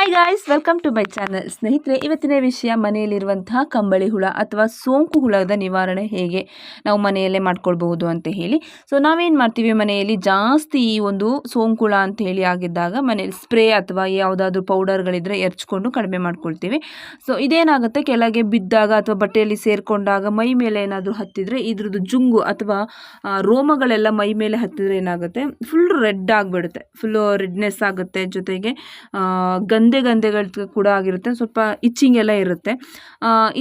Hi guys, welcome to my channel. ಸ್ನೇಹಿತರೆ, ಇವತ್ತಿನ ವಿಷಯ ಮನೆಯಲ್ಲಿರುವಂತಹ ಕಂಬಳಿ ಹುಳ ಅಥವಾ ಸೋಂಕು ಹುಳದ ನಿವಾರಣೆ ಹೇಗೆ ನಾವು ಮನೆಯಲ್ಲೇ ಮಾಡ್ಕೊಳ್ಬಹುದು ಅಂತ ಹೇಳಿ. ಸೊ ನಾವೇನು ಮಾಡ್ತೀವಿ, ಮನೆಯಲ್ಲಿ ಜಾಸ್ತಿ ಈ ಒಂದು ಸೋಂಕು ಹುಳ ಅಂತ ಹೇಳಿ ಆಗಿದ್ದಾಗ ಮನೆಯಲ್ಲಿ ಸ್ಪ್ರೇ ಅಥವಾ ಯಾವುದಾದ್ರೂ ಪೌಡರ್ಗಳಿದ್ರೆ ಎರಚ್ಕೊಂಡು ಕಡಿಮೆ ಮಾಡ್ಕೊಳ್ತೀವಿ. ಸೊ ಇದೇನಾಗುತ್ತೆ, ಕೆಳಗೆ ಬಿದ್ದಾಗ ಅಥವಾ ಬಟ್ಟೆಯಲ್ಲಿ ಸೇರಿಕೊಂಡಾಗ ಮೈ ಮೇಲೆ ಏನಾದರೂ ಹತ್ತಿದ್ರೆ ಇದ್ರದ್ದು ಜುಂಗು ಅಥವಾ ರೋಮಗಳೆಲ್ಲ ಮೈ ಮೇಲೆ ಹತ್ತಿದ್ರೆ ಏನಾಗುತ್ತೆ, ಫುಲ್ ರೆಡ್ ಆಗಿಬಿಡುತ್ತೆ, ಫುಲ್ಲು ರೆಡ್ನೆಸ್ ಆಗುತ್ತೆ. ಜೊತೆಗೆ ಗಂಧೆಗಳು ಕೂಡ ಆಗಿರುತ್ತೆ, ಸ್ವಲ್ಪ ಇಚ್ಚಿಂಗ್ ಎಲ್ಲ ಇರುತ್ತೆ.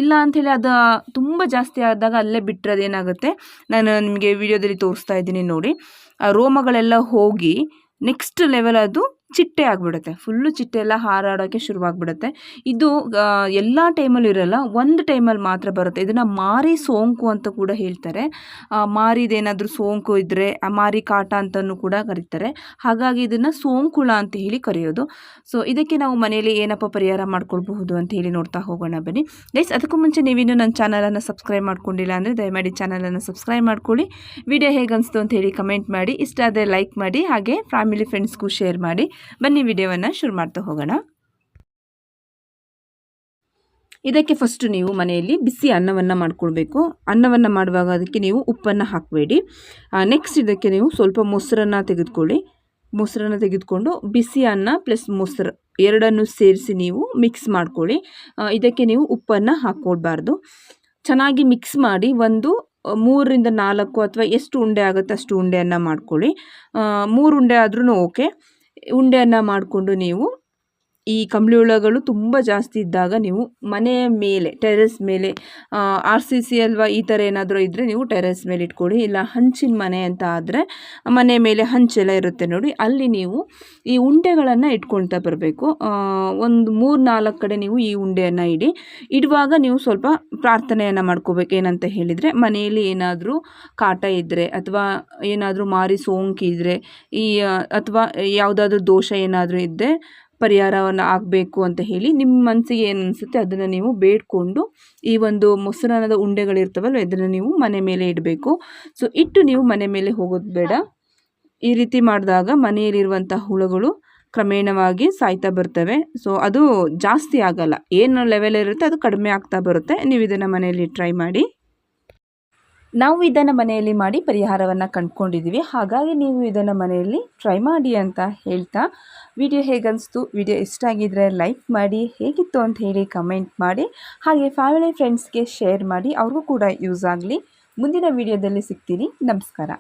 ಇಲ್ಲ ಅಂಥೇಳಿ ಅದು ತುಂಬ ಜಾಸ್ತಿ ಆದಾಗ ಅಲ್ಲೇ ಬಿಟ್ಟಿರೋದೇನಾಗುತ್ತೆ, ನಾನು ನಿಮಗೆ ವಿಡಿಯೋದಲ್ಲಿ ತೋರಿಸ್ತಾ ಇದ್ದೀನಿ ನೋಡಿ, ಆ ರೋಮಗಳೆಲ್ಲ ಹೋಗಿ ನೆಕ್ಸ್ಟ್ ಲೆವೆಲ್ ಅದು ಚಿಟ್ಟೆ ಆಗಿಬಿಡುತ್ತೆ, ಫುಲ್ಲು ಚಿಟ್ಟೆ ಎಲ್ಲ ಹಾರಾಡೋಕ್ಕೆ ಶುರುವಾಗ್ಬಿಡುತ್ತೆ. ಇದು ಎಲ್ಲ ಟೈಮಲ್ಲೂ ಇರೋಲ್ಲ, ಒಂದು ಟೈಮಲ್ಲಿ ಮಾತ್ರ ಬರುತ್ತೆ. ಇದನ್ನು ಮಾರಿ ಸೋಂಕು ಅಂತ ಕೂಡ ಹೇಳ್ತಾರೆ. ಮಾರಿದೇನಾದರೂ ಸೋಂಕು ಇದ್ದರೆ ಆ ಮಾರಿ ಕಾಟ ಅಂತಲೂ ಕೂಡ ಕರೀತಾರೆ. ಹಾಗಾಗಿ ಇದನ್ನು ಸೋಂಕುಳ ಅಂತ ಹೇಳಿ ಕರೆಯೋದು. ಸೊ ಇದಕ್ಕೆ ನಾವು ಮನೆಯಲ್ಲಿ ಏನಪ್ಪ ಪರಿಹಾರ ಮಾಡ್ಕೊಳ್ಬಹುದು ಅಂತ ಹೇಳಿ ನೋಡ್ತಾ ಹೋಗೋಣ ಬನ್ನಿ ಗೈಸ್. ಅದಕ್ಕೂ ಮುಂಚೆ ನೀವಿನ್ನೂ ನನ್ನ ಚಾನಲನ್ನು ಸಬ್ಸ್ಕ್ರೈಬ್ ಮಾಡ್ಕೊಂಡಿಲ್ಲ ಅಂದರೆ ದಯಮಾಡಿ ಚಾನಲನ್ನು ಸಬ್ಸ್ಕ್ರೈಬ್ ಮಾಡ್ಕೊಳ್ಳಿ. ವಿಡಿಯೋ ಹೇಗೆ ಅನಿಸ್ತು ಅಂತ ಹೇಳಿ ಕಮೆಂಟ್ ಮಾಡಿ, ಇಷ್ಟ ಆದರೆ ಲೈಕ್ ಮಾಡಿ, ಹಾಗೆ ಫ್ಯಾಮಿಲಿ ಫ್ರೆಂಡ್ಸ್ಗೂ ಶೇರ್ ಮಾಡಿ. ಬನ್ನಿ ವಿಡಿಯೋವನ್ನು ಶುರು ಮಾಡ್ತಾ ಹೋಗೋಣ. ಇದಕ್ಕೆ ಫಸ್ಟ್ ನೀವು ಮನೆಯಲ್ಲಿ ಬಿಸಿ ಅನ್ನವನ್ನು ಮಾಡ್ಕೊಳ್ಬೇಕು. ಅನ್ನವನ್ನು ಮಾಡುವಾಗ ಅದಕ್ಕೆ ನೀವು ಉಪ್ಪನ್ನು ಹಾಕಬೇಡಿ. ನೆಕ್ಸ್ಟ್ ಇದಕ್ಕೆ ನೀವು ಸ್ವಲ್ಪ ಮೊಸರನ್ನು ತೆಗೆದುಕೊಳ್ಳಿ. ಮೊಸರನ್ನು ತೆಗೆದುಕೊಂಡು ಬಿಸಿ ಅನ್ನ ಪ್ಲಸ್ ಮೊಸರು ಎರಡನ್ನು ಸೇರಿಸಿ ನೀವು ಮಿಕ್ಸ್ ಮಾಡ್ಕೊಳ್ಳಿ. ಇದಕ್ಕೆ ನೀವು ಉಪ್ಪನ್ನು ಹಾಕ್ಕೊಳ್ಬಾರ್ದು. ಚೆನ್ನಾಗಿ ಮಿಕ್ಸ್ ಮಾಡಿ ಒಂದು 3ರಿಂದ 4 ಅಥವಾ ಎಷ್ಟು ಉಂಡೆ ಆಗುತ್ತೆ ಅಷ್ಟು ಉಂಡೆಯನ್ನು ಮಾಡ್ಕೊಳ್ಳಿ. 3 ಉಂಡೆ ಆದ್ರೂ ಓಕೆ. ಉಂಡೆಯನ್ನು ಮಾಡಿಕೊಂಡು ನೀವು ಈ ಕಂಬಳಿ ಹುಳಗಳು ತುಂಬ ಜಾಸ್ತಿ ಇದ್ದಾಗ ನೀವು ಮನೆಯ ಮೇಲೆ ಟೆರೆಸ್ ಮೇಲೆ RCC ಅಲ್ವಾ ಈ ಥರ ಏನಾದರೂ ಇದ್ದರೆ ನೀವು ಟೆರೆಸ್ ಮೇಲೆ ಇಟ್ಕೊಳ್ಳಿ. ಇಲ್ಲ ಹಂಚಿನ ಮನೆ ಅಂತ ಆದರೆ ಮನೆ ಮೇಲೆ ಹಂಚೆಲ್ಲ ಇರುತ್ತೆ ನೋಡಿ, ಅಲ್ಲಿ ನೀವು ಈ ಉಂಡೆಗಳನ್ನು ಇಟ್ಕೊಳ್ತಾ ಬರಬೇಕು. ಒಂದು 3-4 ಕಡೆ ನೀವು ಈ ಉಂಡೆಯನ್ನು ಇಡುವಾಗ ನೀವು ಸ್ವಲ್ಪ ಪ್ರಾರ್ಥನೆಯನ್ನು ಮಾಡ್ಕೋಬೇಕು. ಏನಂತ ಹೇಳಿದರೆ, ಮನೆಯಲ್ಲಿ ಏನಾದರೂ ಕಾಟ ಇದ್ದರೆ ಅಥವಾ ಏನಾದರೂ ಮಾರಿ ಸೋಂಕಿದ್ರೆ ಅಥವಾ ಯಾವುದಾದ್ರೂ ದೋಷ ಏನಾದರೂ ಇದ್ದರೆ ಪರಿಹಾರವನ್ನು ಆಗಬೇಕು ಅಂತ ಹೇಳಿ ನಿಮ್ಮ ಮನಸ್ಸಿಗೆ ಏನು ಅನಿಸುತ್ತೆ ಅದನ್ನು ನೀವು ಬೇಡಿಕೊಂಡು ಈ ಒಂದು ಮೊಸರನ್ನದ ಉಂಡೆಗಳಿರ್ತವಲ್ಲ ಇದನ್ನು ನೀವು ಮನೆ ಮೇಲೆ ಇಡಬೇಕು. ಸೊ ಇಟ್ಟು ನೀವು ಮನೆ ಮೇಲೆ ಹೋಗೋದು ಬೇಡ. ಈ ರೀತಿ ಮಾಡಿದಾಗ ಮನೆಯಲ್ಲಿರುವಂಥ ಹುಳುಗಳು ಕ್ರಮೇಣವಾಗಿ ಸಾಯ್ತಾ ಬರ್ತವೆ. ಸೊ ಅದು ಜಾಸ್ತಿ ಆಗಲ್ಲ, ಏನು ಲೆವೆಲ್ ಇರುತ್ತೆ ಅದು ಕಡಿಮೆ ಆಗ್ತಾ ಬರುತ್ತೆ. ನೀವು ಇದನ್ನು ಮನೆಯಲ್ಲಿ ಟ್ರೈ ಮಾಡಿ. ನಾವು ಇದನ್ನು ಮನೆಯಲ್ಲಿ ಮಾಡಿ ಪರಿಹಾರವನ್ನು ಕಂಡುಕೊಂಡಿದ್ದೀವಿ. ಹಾಗಾಗಿ ನೀವು ಇದನ್ನು ಮನೆಯಲ್ಲಿ ಟ್ರೈ ಮಾಡಿ ಅಂತ ಹೇಳ್ತಾ, ವಿಡಿಯೋ ಹೇಗನ್ನಿಸ್ತು, ವಿಡಿಯೋ ಇಷ್ಟ ಆಗಿದ್ದರೆ ಲೈಕ್ ಮಾಡಿ, ಹೇಗಿತ್ತು ಅಂತ ಹೇಳಿ ಕಮೆಂಟ್ ಮಾಡಿ, ಹಾಗೆ ಫ್ಯಾಮಿಲಿ ಫ್ರೆಂಡ್ಸ್ಗೆ ಶೇರ್ ಮಾಡಿ, ಅವ್ರಿಗೂ ಕೂಡ ಯೂಸ್ ಆಗಲಿ. ಮುಂದಿನ ವಿಡಿಯೋದಲ್ಲಿ ಸಿಗ್ತೀನಿ. ನಮಸ್ಕಾರ.